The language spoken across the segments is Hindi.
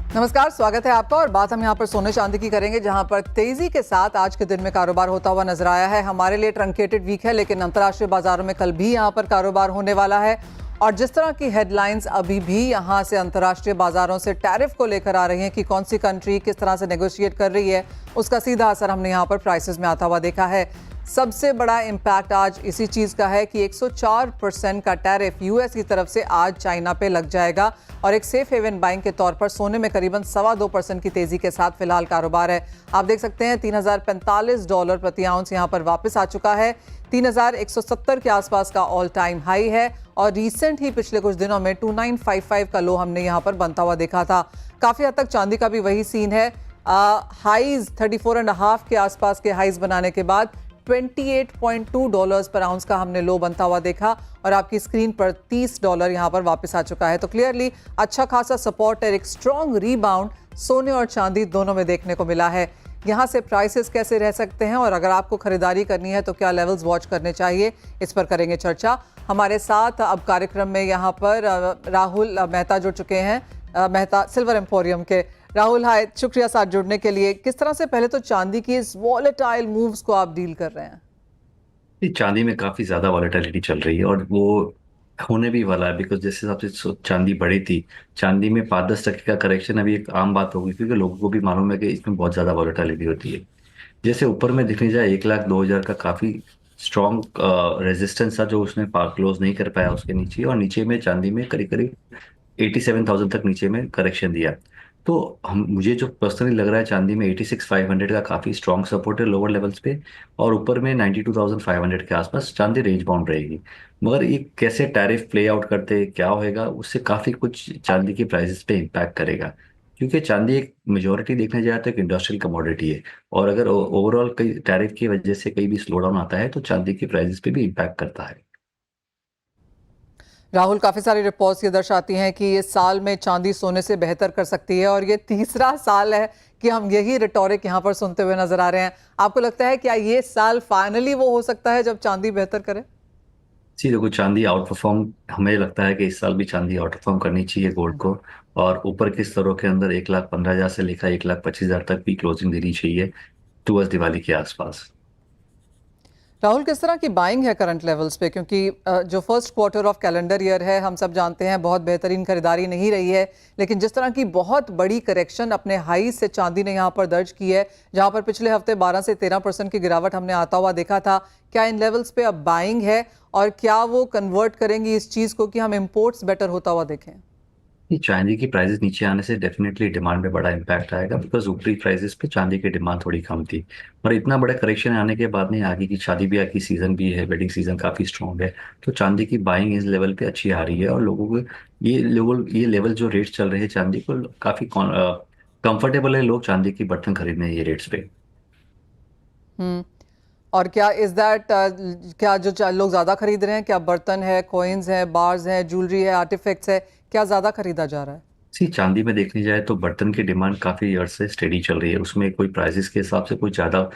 नमस्कार, स्वागत है आपका। और बात हम यहाँ पर सोने चांदी की करेंगे, जहाँ पर तेजी के साथ आज के दिन में कारोबार होता हुआ नजर आया है। हमारे लिए ट्रंकेटेड वीक है, लेकिन अंतर्राष्ट्रीय बाजारों में कल भी यहाँ पर कारोबार होने वाला है। और जिस तरह की हेडलाइंस अभी भी यहाँ से अंतर्राष्ट्रीय बाजारों से टैरिफ को लेकर आ रही हैं कि कौन सी कंट्री किस तरह से नेगोशिएट कर रही है, उसका सीधा असर हमने यहाँ पर प्राइसेस में आता हुआ देखा है। सबसे बड़ा इम्पैक्ट आज इसी चीज़ का है कि 104% का टैरिफ यूएस की तरफ से आज चाइना पे लग जाएगा। और एक सेफ हेवन बाइंग के तौर पर सोने में करीबन $2.25% की तेजी के साथ फिलहाल कारोबार है। आप देख सकते हैं $3045 प्रति आउंस यहाँ पर वापस आ चुका है। 3170 के आसपास का ऑल टाइम हाई है। और रिसेंट ही पिछले कुछ दिनों में 2955 का लो हमने यहाँ पर बनता हुआ देखा था। काफ़ी हद तक चांदी का भी वही सीन है। हाइज 34.5 के आसपास के हाइज बनाने के बाद $28.2 पर आउंस का हमने लो बनता हुआ देखा। और आपकी स्क्रीन पर $30 यहां पर वापस आ चुका है। तो क्लियरली अच्छा खासा सपोर्ट और एक स्ट्रॉन्ग रीबाउंड सोने और चांदी दोनों में देखने को मिला है। यहां से प्राइसेस कैसे रह सकते हैं और अगर आपको खरीदारी करनी है तो क्या लेवल्स वॉच करने चाहिए, इस पर करेंगे चर्चा। हमारे साथ अब कार्यक्रम में यहाँ पर राहुल मेहता जुड़ चुके हैं, मेहता सिल्वर एम्पोरियम के। राहुल हाय, शुक्रिया साथ जुड़ने के लिए। किस तरह से पहले तो चांदी की इस वॉलेटाइल मूव्स को आप डील कर रहे हैं? चांदी में काफी ज्यादा वॉलेटिलिटी चल रही है और वो होने भी वाला है, बिकॉज जिस हिसाब से चांदी बढ़ी थी, चांदी में 5-10% का करेक्शन अभी एक आम बात होगी, क्योंकि लोगों को भी मालूम है कि इसमें बहुत ज्यादा वॉलेटिलिटी होती है। जैसे ऊपर में दिखने जाए 1,02,000 का काफी स्ट्रॉन्ग रेजिस्टेंस था जो उसने क्लोज नहीं कर पाया उसके नीचे, और नीचे में चांदी में करीब करीब 87,000 तक नीचे में करेक्शन दिया। तो हम मुझे जो पर्सनली लग रहा है, चांदी में 86,500 का काफी स्ट्रॉन्ग सपोर्ट है लोअर लेवल्स पे, और ऊपर में 92,500 के आसपास चांदी रेंज बाउंड रहेगी। मगर ये कैसे टैरिफ प्ले आउट करते क्या होएगा, उससे काफी कुछ चांदी की प्राइसेस पे इम्पैक्ट करेगा, क्योंकि चांदी एक मेजोरिटी देखने जाए तो एक इंडस्ट्रियल कमोडिटी है, और अगर ओवरऑल कई टैरिफ की वजह से कहीं भी स्लो डाउन आता है तो चांदी की प्राइसेस पे भी इम्पैक्ट करता है। राहुल, काफी सारी रिपोर्ट्स ये दर्शाती हैं कि इस साल में चांदी सोने से बेहतर कर सकती है और ये तीसरा साल है कि हम यही रिटोरिक यहाँ पर सुनते हुए नजर आ रहे हैं। आपको लगता है क्या ये साल फाइनली वो हो सकता है जब चांदी बेहतर करे? जी देखो, चांदी आउट परफॉर्म, हमें लगता है कि इस साल भी चांदी आउट परफॉर्म करनी चाहिए गोल्ड को, और ऊपर के स्तरों के अंदर 1,15,000 से लेकर 1,25,000 तक भी क्लोजिंग देनी चाहिए टुवर्ड्स दिवाली के आसपास। राहुल, किस तरह की बाइंग है करंट लेवल्स पे? क्योंकि जो first quarter of calendar year है, हम सब जानते हैं बहुत बेहतरीन खरीदारी नहीं रही है। लेकिन जिस तरह की बहुत बड़ी करेक्शन अपने हाई से चांदी ने यहाँ पर दर्ज की है, जहाँ पर पिछले हफ्ते 12 से 13% की गिरावट हमने आता हुआ देखा था, क्या इन लेवल्स पे अब बाइंग है? और क्या वो कन्वर्ट करेंगी इस चीज़ को कि हम इम्पोर्ट्स बेटर होता हुआ देखें? ये चांदी की प्राइसेस नीचे आने से डेफिनेटली डिमांड में बड़ा इम्पैक्ट आएगा, बिकॉज ऊपरी प्राइसेस पे चांदी की डिमांड थोड़ी कम थी। और इतना बड़ा करेक्शन आने के बाद में आगे की शादी ब्याह की सीजन भी है, वेडिंग सीजन काफी स्ट्रॉन्ग है, तो चांदी की बाइंग इस लेवल पे अच्छी आ रही है, और लोगों को ये लेवल जो रेट चल रहे हैं चांदी को काफी कंफर्टेबल है, लोग चांदी की बर्तन खरीदने हैं ये रेट्स पे। हम्म। और क्या इज दैट, क्या जो लोग ज़्यादा खरीद रहे हैं, क्या बर्तन है, कॉइन्स हैं, बार्स हैं, ज्वेलरी है, आर्टिफैक्ट्स है, क्या ज़्यादा खरीदा जा रहा है? सी चांदी में देखने जाए तो बर्तन की डिमांड काफी अर्स से स्टेडी चल रही है, उसमें कोई प्राइसेस के हिसाब से कोई ज्यादा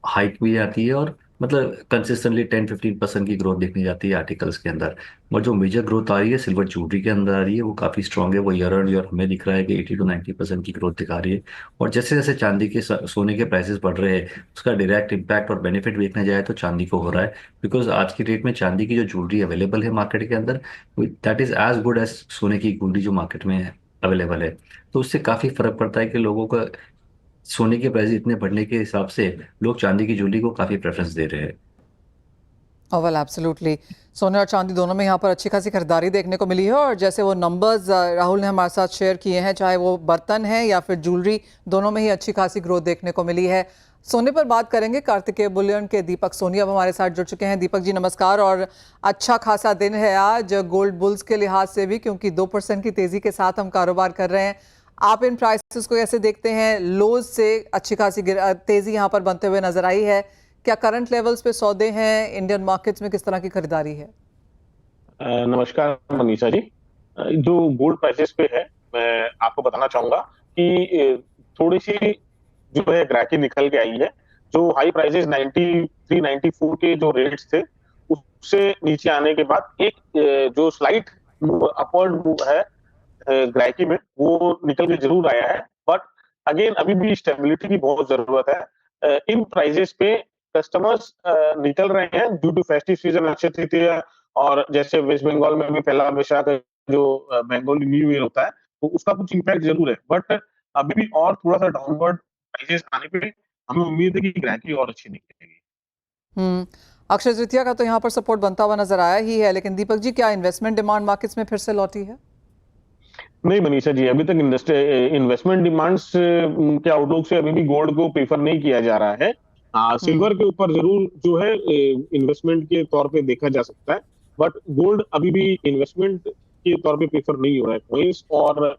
हाइक भी आती है, और मतलब कंसिस्टेंटली 10-15% की ग्रोथ देखनी जाती है आर्टिकल्स के अंदर। और जो मेजर ग्रोथ आ रही है सिल्वर ज्वेलरी के अंदर आ रही है, वो काफी स्ट्रांग है, वो ईयर ऑन ईयर हमें दिख रहा है कि 80-90% की ग्रोथ दिखा रही है। और जैसे जैसे चांदी के सोने के प्राइसेस बढ़ रहे हैं, उसका डायरेक्ट इम्पैक्ट और बेनिफिट देखने जाए तो चांदी को हो रहा है, बिकॉज आज की डेट में चांदी की जो ज्वेलरी अवेलेबल है मार्केट के अंदर, that is as good as सोने की ज्वेलरी जो मार्केट में अवेलेबल है। तो उससे काफी फर्क पड़ता है कि लोगों का सोने के प्राइस इतने बढ़ने के हिसाब से लोग चांदी की ज्वेलरी को काफी प्रेफरेंस दे रहे हैं। वेल एब्सोल्युटली, सोने और चांदी दोनों में यहाँ पर अच्छी खासी खरीदारी देखने को मिली है। और जैसे वो नंबर्स राहुल ने हमारे साथ शेयर किए हैं, चाहे वो बर्तन है या फिर ज्वेलरी, दोनों में ही अच्छी खासी ग्रोथ देखने को मिली है। सोने पर बात करेंगे, कार्तिकेय बुलियन के दीपक सोनी अब हमारे साथ जुड़ चुके हैं। दीपक जी नमस्कार। और अच्छा खासा दिन है आज गोल्ड बुल्स के लिहाज से भी, क्योंकि 2% की तेजी के साथ हम कारोबार कर रहे हैं। आप इन प्राइसेस को कैसे देखते हैं? लोज से अच्छी खासी तेजी यहाँ पर बनते हुए नजर आई है। क्या करंट लेवल्स पे सौदे हैं? इंडियन मार्केट्स में किस तरह की खरीदारी है? नमस्कार मनीषा जी। जो गोल्ड प्राइसेस पे है, मैं आपको बताना चाहूंगा कि थोड़ी सी जो है ग्राहकी निकल के आई है। जो हाई प्राइसेस 93 94 के जो रेट्स थे, उससे नीचे आने के बाद एक जो स्लाइट अपवर्ड मूव है ग्राहकी में वो निकल के जरूर आया है, बट अगेन अभी भी स्टेबिलिटी की बहुत जरूरत है। इन प्राइजेस पे कस्टमर्स निकल रहे हैं due to festive season, Akshaya Tritiya, और जैसे वेस्ट बंगाल में भी पहला वैशाख जो बंगाली न्यू ईयर होता है, तो उसका कुछ इम्पैक्ट जरूर है, बट अभी भी और थोड़ा सा डाउनवर्ड प्राइजेस आने पे हमें उम्मीद है कि ग्राहकी और अच्छी निकलेगी। अक्षय तृतीया का तो यहाँ पर सपोर्ट बनता हुआ नजर आया ही है, लेकिन दीपक जी, क्या इन्वेस्टमेंट डिमांड मार्केट्स में फिर से लौटी है? नहीं मनीषा जी, अभी तक इन्वेस्टमेंट डिमांड्स के आउटलुक से अभी भी गोल्ड को प्रेफर नहीं किया जा रहा है। सिल्वर के ऊपर जरूर जो है इन्वेस्टमेंट के तौर पे देखा जा सकता है, बट गोल्ड अभी भी इन्वेस्टमेंट के तौर पे प्रेफर नहीं हो रहा है। कॉइंस और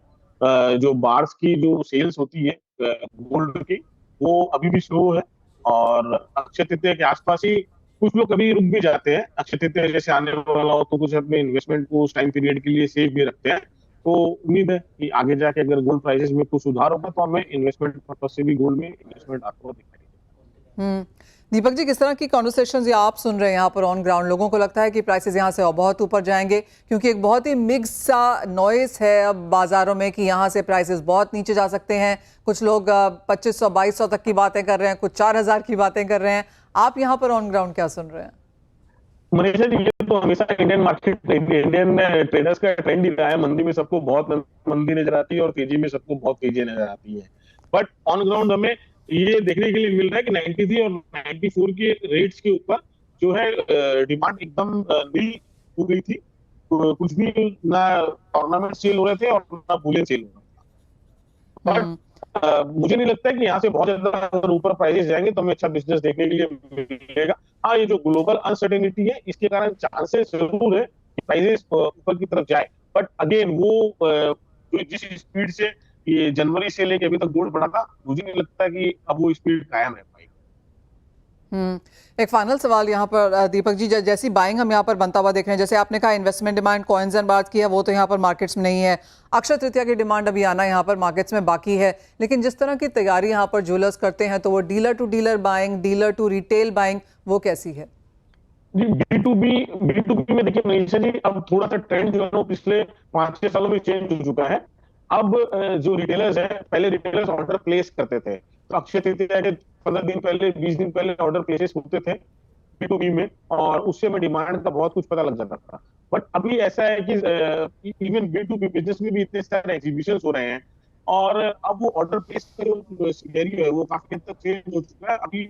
जो बार्स की जो सेल्स होती है गोल्ड की, वो अभी भी स्लो है, और अक्षय तृतीया के आसपास ही कुछ लोग कभी रुक भी जाते हैं। अक्षय तृतीया जैसे आने वाला हो तो कुछ अपने इन्वेस्टमेंट को उस टाइम पीरियड के लिए सेव भी रखते हैं। तो उम्मीद है कि आगे जाके अगर गोल्ड प्राइसेस में कुछ सुधार होगा तो हमें इन्वेस्टमेंट पर्पज से भी गोल्ड में इन्वेस्टमेंट आपको दिखाई देगा। दीपक जी, किस तरह की कॉन्वर्सेशंस ये आप सुन रहे हैं यहाँ पर ऑन ग्राउंड? लोगों को लगता है कि प्राइसेस यहाँ से और बहुत ऊपर जाएंगे, क्योंकि एक बहुत ही मिक्स सा नॉइस है अब बाजारों में कि यहाँ से प्राइसेस बहुत नीचे जा सकते हैं। कुछ लोग 2500-2200 तक की बातें कर रहे हैं, कुछ 4000 की बातें कर रहे हैं। आप यहाँ पर ऑन ग्राउंड क्या सुन रहे हैं? मनीषा जी, ये तो हमेशा इंडियन ट्रेडर्स का ट्रेंड ही रहा है। मंदी में सबको बहुत मंदी नजर आती है और तेजी में सबको बहुत तेजी नजर आती है, बट ऑन ग्राउंड हमें ये देखने के लिए मिल रहा है कि 93 और 94 के रेट्स के ऊपर जो है डिमांड एकदम नील हो गई थी। कुछ भी ना टूर्नामेंट सेल हो रहे थे और ना बुलियन सेल हो रहा था, बट मुझे नहीं लगता है कि यहाँ से बहुत ज्यादा अगर ऊपर प्राइसेस जाएंगे तो हमें अच्छा बिजनेस देखने के लिए मिलेगा। हाँ, ये जो ग्लोबल अनसर्टेनिटी है इसके कारण चांसेस जरूर है कि प्राइसेस ऊपर की तरफ जाए, बट अगेन वो जिस स्पीड से ये जनवरी से लेके अभी तक गोल्ड बढ़ा था, मुझे नहीं लगता कि अब वो स्पीड कायम है पाएगी। एक फाइनल सवाल यहाँ पर दीपक जी, जैसी बाइंग हम यहाँ पर बनता हुआ देख रहे हैं, जैसे आपने कहा investment demand coins and bars की है, वो तो यहाँ पर मार्केट्स में नहीं है। अक्षय तृतीया की डिमांड अभी आना यहाँ पर मार्केट्स में बाकी है, लेकिन जिस तरह की तैयारी यहाँ पर ज्वेलर्स करते हैं, तो वो dealer to dealer buying, dealer to retail buying, वो कैसी है? जी, B2B में देखिए मनीषा जी, अब थोड़ा सा ट्रेंड जो है वो पिछले 5-6 सालों में चेंज हो चुका है। अब जो रिटेलर्स हैं, पहले रिटेलर्स ऑर्डर प्लेस करते थे, तो अक्षय तृतीया के 15 दिन पहले, 20 दिन पहले ऑर्डर प्लेसेस होते थे B2B में, और उससे हमें डिमांड का बहुत कुछ पता लग जाता था। बट अभी ऐसा है कि इवन B2B बिजनेस में भी इतने सारे एग्जीबिशंस हो रहे हैं, और अब वो ऑर्डर प्लेस का जो सिनेरियो है वो काफी हद तक चेंज हो चुका है। अभी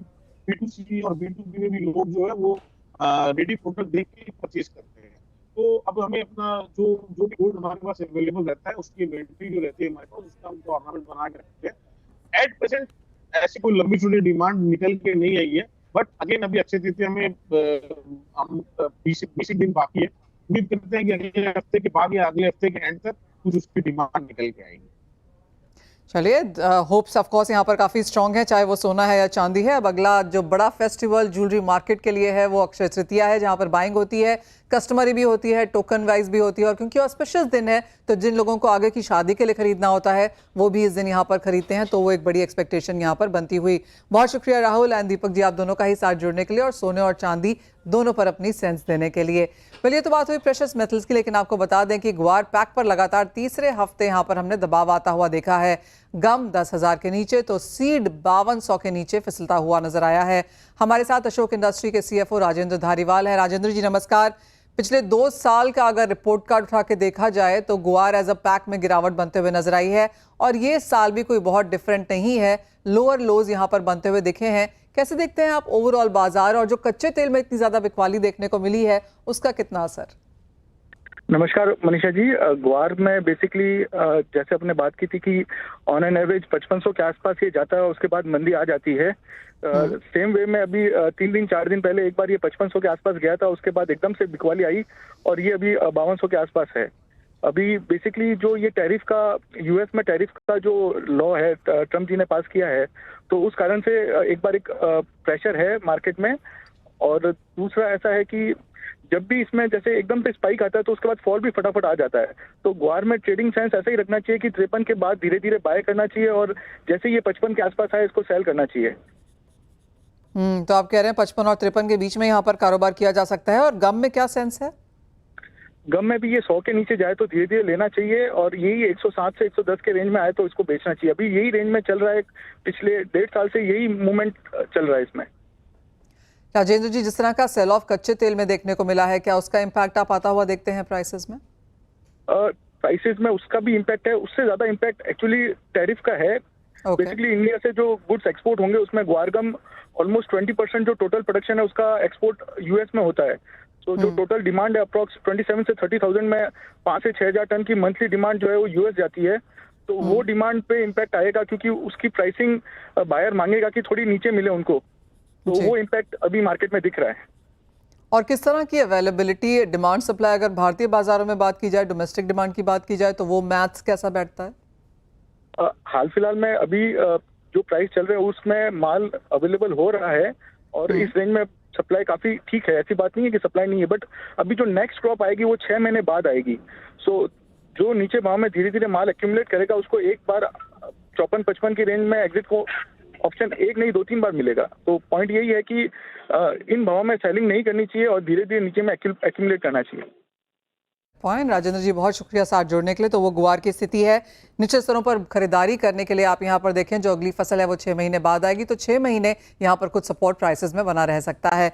B2C और B2B में भी लोग जो है वो रेडी प्रोडक्ट देख के परचेज करते हैं। तो अब हमें अपना जो जो भी गोल्ड हमारे पास अवेलेबल रहता है उसकी इन्वेंटरी जो रहती है हमारे पास, उसका हम ऑर्नामेंट बना के रखते हैं। एट प्रेजेंट ऐसी कोई लंबी चौड़ी डिमांड निकल के नहीं आई है, बट अगेन अभी अक्षय तृतीया में हम 20 दिन बाकी है। उम्मीद करते हैं कि अगले हफ्ते के बाद या अगले हफ्ते के एंड तक कुछ उसकी डिमांड निकल के आएगी। चलिए, होप्स ऑफ कोर्स यहाँ पर काफ़ी स्ट्रांग है, चाहे वो सोना है या चांदी है। अब अगला जो बड़ा फेस्टिवल ज्वेलरी मार्केट के लिए है वो अक्षय तृतीया है, जहाँ पर बाइंग होती है, कस्टमरी भी होती है, टोकन वाइज भी होती है, और क्योंकि ऑस्पिशियस दिन है तो जिन लोगों को आगे की शादी के लिए खरीदना होता है वो भी इस दिन यहाँ पर खरीदते हैं, तो वो एक बड़ी एक्सपेक्टेशन यहाँ पर बनती हुई। बहुत शुक्रिया राहुल एंड दीपक जी, आप दोनों का ही साथ जुड़ने के लिए और सोने और चांदी दोनों पर अपनी सेंस देने के लिए। चलिए, तो बात हुई प्रेशियस मेटल्स की, लेकिन आपको बता दें कि ग्वार पैक पर लगातार तीसरे हफ्ते यहाँ पर हमने दबाव आता हुआ देखा है। गम 10,000 के नीचे तो सीड 5200 के नीचे फिसलता हुआ नजर आया है। हमारे साथ अशोक इंडस्ट्री के CFO राजेंद्र धारीवाल है। राजेंद्र जी नमस्कार। पिछले 2 साल का अगर रिपोर्ट कार्ड उठा के देखा जाए तो ग्वार एज अ पैक में गिरावट बनते हुए नजर आई है, और ये साल भी कोई बहुत डिफरेंट नहीं है, लोअर लोज यहाँ पर बनते हुए दिखे हैं। कैसे देखते हैं आप ओवरऑल बाजार, और जो कच्चे तेल में इतनी ज्यादा बिकवाली देखने को मिली है उसका कितना असर? नमस्कार मनीषा जी। ग्वार में बेसिकली जैसे आपने बात की थी कि ऑन एन एवरेज 5500 के आसपास ये जाता है, उसके बाद मंदी आ जाती है। सेम वे में अभी 3-4 दिन पहले एक बार ये 5500 के आसपास गया था, उसके बाद एकदम से बिकवाली आई और ये अभी 5200 के आसपास है। अभी बेसिकली जो ये टैरिफ का, यूएस में टैरिफ का जो लॉ है ट्रम्प जी ने पास किया है, तो उस कारण से एक बार एक प्रेशर है मार्केट में। और दूसरा ऐसा है कि जब भी इसमें जैसे एकदम से स्पाइक आता है तो उसके बाद फॉल भी फटाफट आ जाता है। तो ग्वार में ट्रेडिंग सेंस ऐसा ही रखना चाहिए कि 53 के बाद धीरे धीरे बाय करना चाहिए, और जैसे ये 55 के आसपास आए इसको सेल करना चाहिए। तो आप कह रहे हैं 55 और 53 के बीच में यहाँ पर कारोबार किया जा सकता है, और गम में क्या सेंस है? गम में भी ये 100 के नीचे जाए तो धीरे धीरे लेना चाहिए, और यही 107 से 110 के रेंज में आए तो इसको बेचना चाहिए। अभी यही रेंज में चल रहा है, पिछले 1.5 साल से यही मूवमेंट चल रहा है इसमें। राजेंद्र जी, जिस तरह का सेल ऑफ कच्चे तेल में देखने को मिला है, क्या उसका इम्पैक्ट आप आता हुआ देखते हैं प्राइसेस में? प्राइसेस में उसका भी इम्पैक्ट है, उससे ज्यादा इम्पैक्ट एक्चुअली टैरिफ का है। बेसिकली इंडिया से जो गुड्स एक्सपोर्ट होंगे उसमें ग्वारगम ऑलमोस्ट 20% जो टोटल प्रोडक्शन है उसका एक्सपोर्ट यूएस में होता है। तो जो टोटल डिमांड है अप्रॉक्स 27 से 30,000 में 5 से 6,000 टन की मंथली डिमांड जो है वो यूएस जाती है। तो वो डिमांड पे इम्पैक्ट आएगा, क्योंकि उसकी प्राइसिंग बायर मांगेगा कि थोड़ी नीचे मिले उनको, तो वो इम्पैक्ट अभी मार्केट में दिख रहा है। और किस तरह की अवेलेबिलिटी, डिमांड सप्लाई, अगर भारतीय बाजारों में बात की जाए, डोमेस्टिक डिमांड की बात की जाए, तो वो मैथ्स कैसा बैठता है? हाल फिलहाल में अभी जो प्राइस चल रहे हैं उसमें माल अवेलेबल हो रहा है, और इस रेंज में सप्लाई काफी ठीक है। ऐसी बात नहीं है कि सप्लाई नहीं है, बट अभी जो नेक्स्ट क्रॉप आएगी वो 6 महीने बाद आएगी। सो जो नीचे भाव में धीरे धीरे माल एक्यूमुलेट करेगा उसको एक बार 54-55 की रेंज में एग्जिट को ऑप्शन एक नहीं 2-3 बार मिलेगा। तो पॉइंट यही है कि इन भावों में सेलिंग नहीं करनी चाहिए और धीरे धीरे नीचे में एक्यूमुलेट करना चाहिए। पॉइंट। राजेंद्र जी, बहुत शुक्रिया साथ जुड़ने के लिए। तो वो गुआर की स्थिति है, निचले स्तरों पर खरीदारी करने के लिए आप यहाँ पर देखें, जो अगली फसल है वो 6 महीने बाद आएगी, तो 6 महीने यहाँ पर कुछ सपोर्ट प्राइसेस में बना रह सकता है।